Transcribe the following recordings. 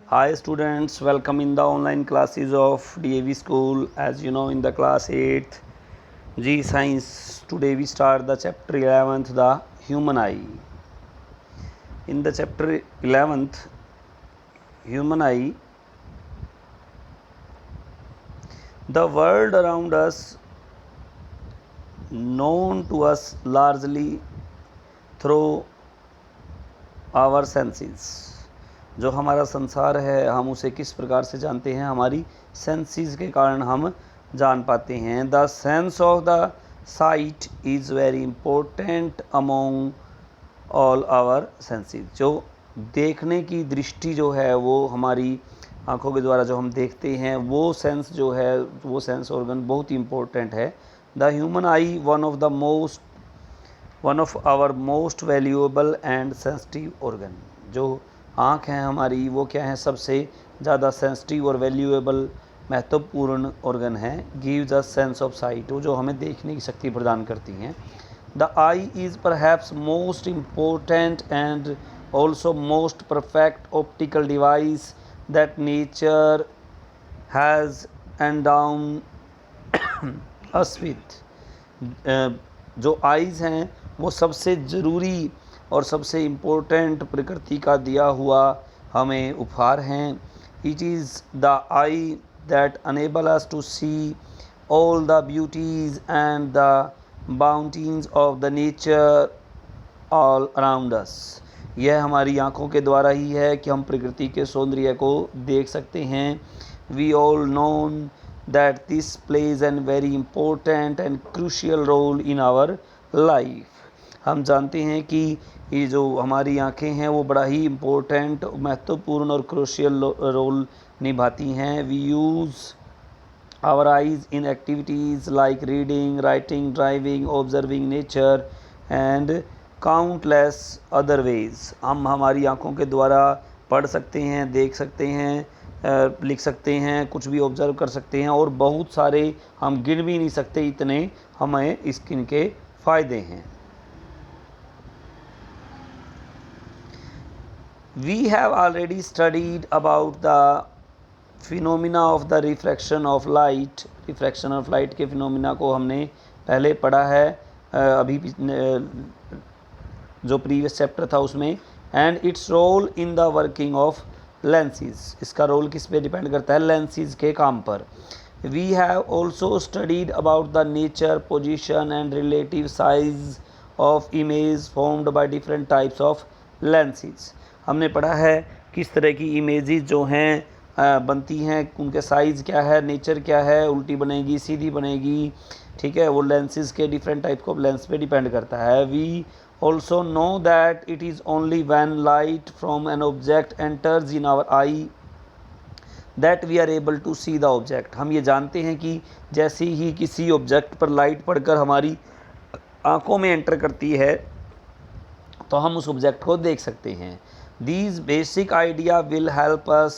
Hi students, welcome in the online classes of DAV school. As you know, in the class 8th G Science, today we start the chapter 11th, the human eye. In the chapter 11th, human eye, the world around us, known to us largely through our senses. जो हमारा संसार है हम उसे किस प्रकार से जानते हैं, हमारी सेंसेस के कारण हम जान पाते हैं. The sense of the sight is very important among all our senses. जो देखने की दृष्टि जो है वो हमारी आँखों के द्वारा जो हम देखते हैं वो सेंस जो है वो सेंस ऑर्गन बहुत ही इम्पोर्टेंट है. The human eye one of our most valuable and sensitive organ. जो आँख हैं हमारी वो क्या है, सबसे ज़्यादा सेंसिटिव और वैल्यूएबल महत्वपूर्ण ऑर्गन है. Gives a sense of sight, वो जो हमें देखने की शक्ति प्रदान करती हैं. The eye is perhaps most important and also most perfect optical device that nature has endowed us with. जो आइज़ हैं वो सबसे ज़रूरी और सबसे इम्पोर्टेंट प्रकृति का दिया हुआ हमें उपहार हैं. It is the eye that enable us to see all the beauties and the bounties of the nature all around us. यह हमारी आँखों के द्वारा ही है कि हम प्रकृति के सौंदर्य को देख सकते हैं. We all known that this plays an very important and crucial role in our life. हम जानते हैं कि ये जो हमारी आँखें हैं वो बड़ा ही इम्पोर्टेंट, महत्वपूर्ण और क्रूशियल रोल निभाती हैं. We use our eyes in activities like reading, writing, driving, observing nature and countless other ways. हम हमारी आँखों के द्वारा पढ़ सकते हैं, देख सकते हैं, लिख सकते हैं, कुछ भी ऑब्जर्व कर सकते हैं और बहुत सारे हम गिन भी नहीं सकते इतने हमें इनके फ़ायदे हैं. We have already studied about the phenomena of the refraction of light. Refraction of light के phenomena को हमने पहले पढ़ा है अभी जो प्रीवियस चैप्टर था उसमें. And its role in the working of lenses. इसका रोल किस पे डिपेंड करता है, लेंसेज के काम पर. We have also studied about the nature, position and relative size of image formed by different types of lenses. हमने पढ़ा है किस तरह की इमेजेस जो हैं बनती हैं, उनके साइज़ क्या है, नेचर क्या है, उल्टी बनेगी, सीधी बनेगी, ठीक है, वो लेंसेज के डिफरेंट टाइप ऑफ लेंस पे डिपेंड करता है. We also know that it is only when light from an object enters in our eye that we are able to see the object. हम ये जानते हैं कि जैसे ही किसी ऑब्जेक्ट पर लाइट पड़कर हमारी आँखों में एंटर करती है तो हम उस ऑब्जेक्ट को देख सकते हैं. These basic idea will help us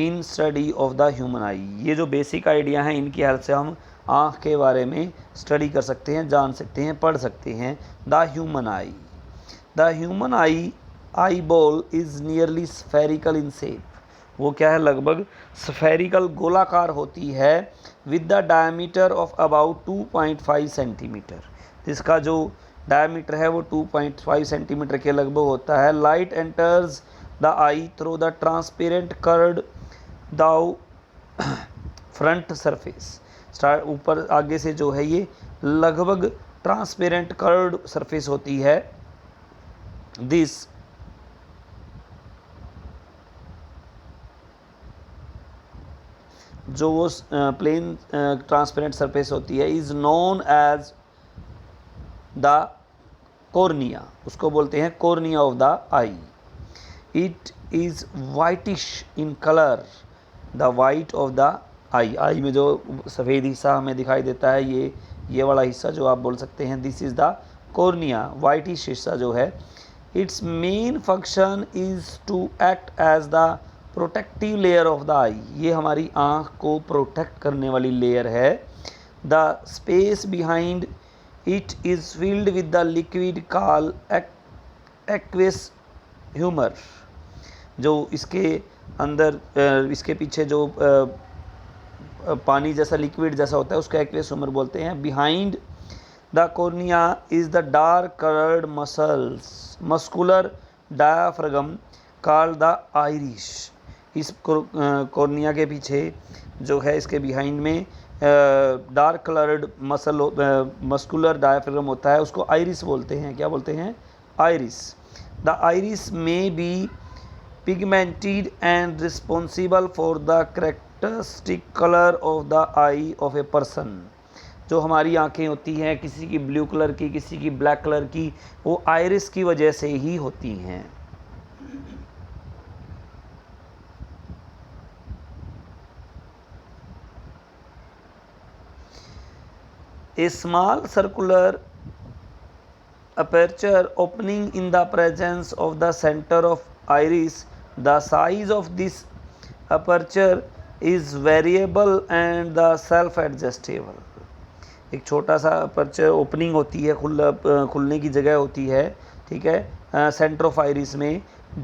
in study of the human eye. ये जो बेसिक आइडिया हैं इनकी हेल्प से हम आँख के बारे में स्टडी कर सकते हैं, जान सकते हैं, पढ़ सकते हैं. The human I. The human eye ball is nearly spherical in shape. वो क्या है, लगभग स्फेरिकल गोलाकार होती है. With the diameter of about 2.5 centimetre. जिसका जो डायमीटर है वो 2.5 सेंटीमीटर के लगभग होता है. Light enters the eye through the transparent curved though front surface. ऊपर आगे से जो है ये लगभग ट्रांसपेरेंट कर्ड सरफेस होती है. दिस जो वो प्लेन ट्रांसपेरेंट सरफेस होती है is known as the cornea. उसको बोलते हैं cornea of the eye. It is whitish in colour. The white of the eye में जो सफ़ेद हिस्सा हमें दिखाई देता है ये वाला हिस्सा जो आप बोल सकते हैं, this is the cornea, whitish हिस्सा जो है. Its main function is to act as the protective layer of the eye. ये हमारी आँख को प्रोटेक्ट करने वाली लेयर है. The space behind it is filled with the liquid called aqueous humor. जो इसके अंदर इसके पीछे जो पानी जैसा लिक्विड जैसा होता है उसको एक्वेस ह्यूमर बोलते हैं। Behind the cornea is the dark coloured muscular diaphragm called the iris. इस कॉर्निया के पीछे जो है, इसके बिहाइंड में डार्क कलर्ड मस्कुलर डायाफ्रागम होता है, उसको आइरिस बोलते हैं। क्या बोलते हैं? Iris. The iris may be pigmented and responsible for the characteristic colour of the eye of a person. जो हमारी आंखें होती हैं, किसी की ब्लू कलर की, किसी की ब्लैक कलर की, वो आइरिस की वजह से ही होती हैं। A small circular aperture opening in the presence of the center of iris. The size of this aperture is variable and the self-adjustable. एक छोटा सा अपर्चर ओपनिंग होती है, खुलने की जगह होती है, ठीक है, सेंटर ऑफ आइरिस में।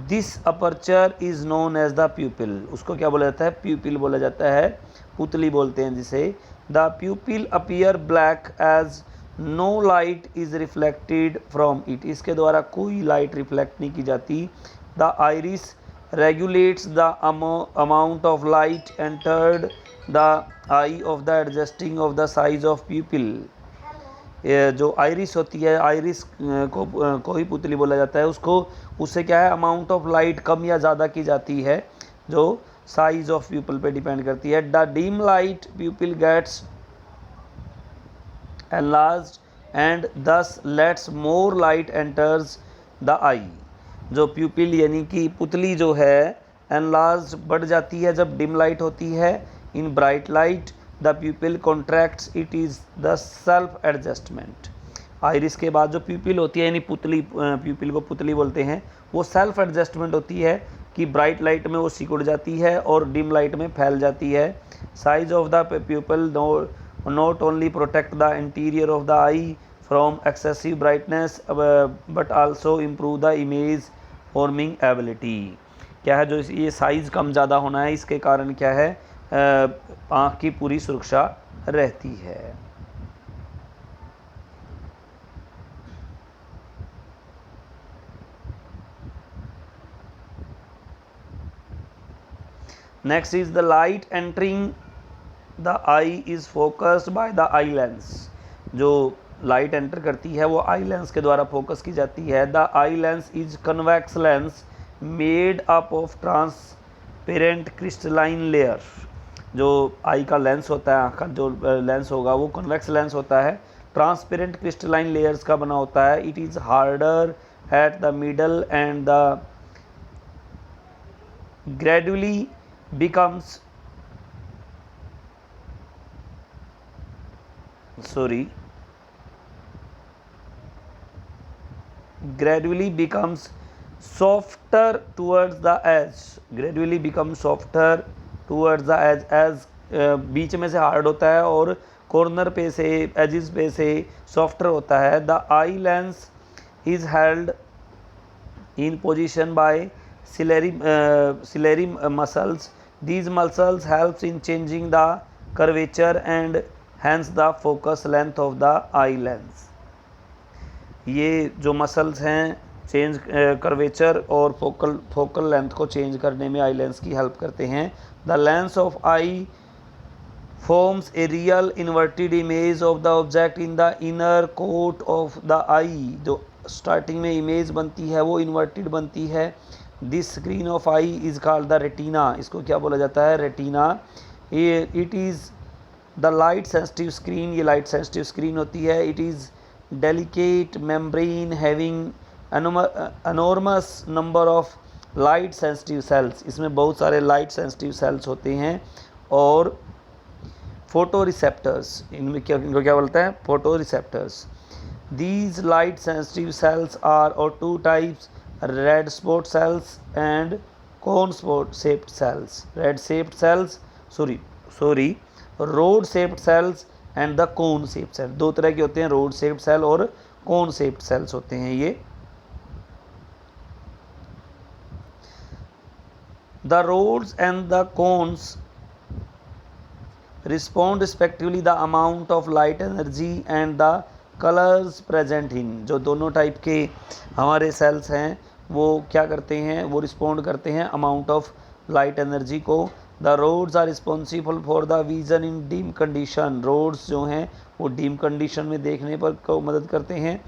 This aperture is known as the pupil. उसको क्या बोला जाता है? प्यूपिल बोला जाता है, पुतली बोलते हैं जिसे। The pupil appear black as no light is reflected from it. इसके द्वारा कोई लाइट रिफ्लेक्ट नहीं की जाती। The iris regulates the amount of light entered the eye of the adjusting of the size of pupil. जो iris होती है, iris को ही पुतली बोला जाता है उसको। उससे क्या है, अमाउंट ऑफ लाइट कम या ज़्यादा की जाती है, जो साइज ऑफ प्यूपिल पे डिपेंड करती है। The dim light pupil gets enlarged and thus lets more light enters the eye. जो प्यूपिल यानी कि पुतली जो है एनलार्ज बढ़ जाती है जब डिम लाइट होती है। In bright light the pupil contracts, it is the self adjustment. Iris के बाद जो प्यूपिल होती है, यानी पुतली, प्यूपिल को पुतली बोलते हैं, वो सेल्फ एडजस्टमेंट होती है कि ब्राइट लाइट में वो सिकुड़ जाती है और डिम लाइट में फैल जाती है। Size of the प्यूपिल not only protect the interior of the I from excessive brightness but also improve the image forming ability. क्या है, जो ये साइज़ कम ज़्यादा होना है, इसके कारण क्या है, आँख की पूरी सुरक्षा रहती है। Next is the light entering the eye is focused by the eye lens. जो लाइट एंटर करती है वो आई लेंस के द्वारा फोकस की जाती है। The eye lens is convex lens made up of transparent crystalline layer. जो आई का लेंस होता है, आँख का जो लेंस होगा वो कन्वेक्स लेंस होता है, ट्रांसपेरेंट क्रिस्टलाइन लेयर्स का बना होता है। It is harder at the middle and the gradually becomes gradually becomes softer towards the edge. Gradually becomes softer towards the edge as बीच में से हार्ड होता है और कॉर्नर पे से, एजेस पे से सॉफ्टर होता है। The eye lens is held in position by ciliary muscles. These muscles helps in changing the curvature and hence the focus length of the eye lens. ये जो मसल्स हैं चेंज कर्वेचर और focal length को change करने में eye lens की help करते हैं। The lens of eye forms a real inverted image of the object in the inner coat of the eye. जो स्टार्टिंग में इमेज बनती है वो इन्वर्टेड बनती है। This screen of I is called the retina. इसको क्या बोला जाता है? Retina. It is the light sensitive screen. ये लाइट सेंसिटिव स्क्रीन होती है। It is delicate membrane having enormous number of light sensitive cells. इसमें बहुत सारे लाइट सेंसिटिव सेल्स होते हैं। और फोटो रिसेप्टर्स, इनको क्या बोलते हैं? Photo receptors. These light sensitive cells are of two types, red spot cells and cone shaped cells. Rod shaped cells and the cone shape cell. दो तरह के होते हैं, रोड शेप सेल और कोन शेप सेल्स होते हैं ये। The rods and the cones respond respectively the amount of light energy and the colours present in. जो दोनों टाइप के हमारे सेल्स हैं वो क्या करते हैं, वो रिस्पॉन्ड करते हैं अमाउंट ऑफ लाइट एनर्जी को। The rods are responsible for the vision in dim condition. Rods जो हैं वो डीम कंडीशन में देखने पर को मदद करते हैं।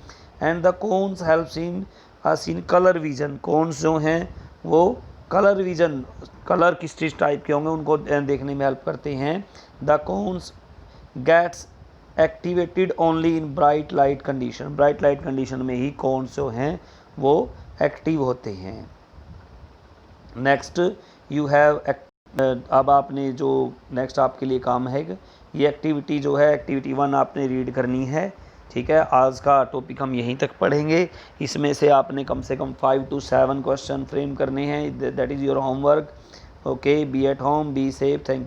And the cones helps in us in colour vision. Cones जो हैं वो कलर विजन, कलर किस टाइप के होंगे उनको देखने में हेल्प करते हैं। The cones gets activated only in bright light condition. Bright light condition में ही कोन्स जो हैं वो एक्टिव होते हैं। नेक्स्ट यू हैव, अब आपने जो नेक्स्ट आपके लिए काम है, ये एक्टिविटी जो है एक्टिविटी 1 आपने रीड करनी है। ठीक है, आज का टॉपिक हम यहीं तक पढ़ेंगे। इसमें से आपने कम से कम 5 to 7 क्वेश्चन फ्रेम करने हैं। That is your homework. Okay, be at home, be safe. Thank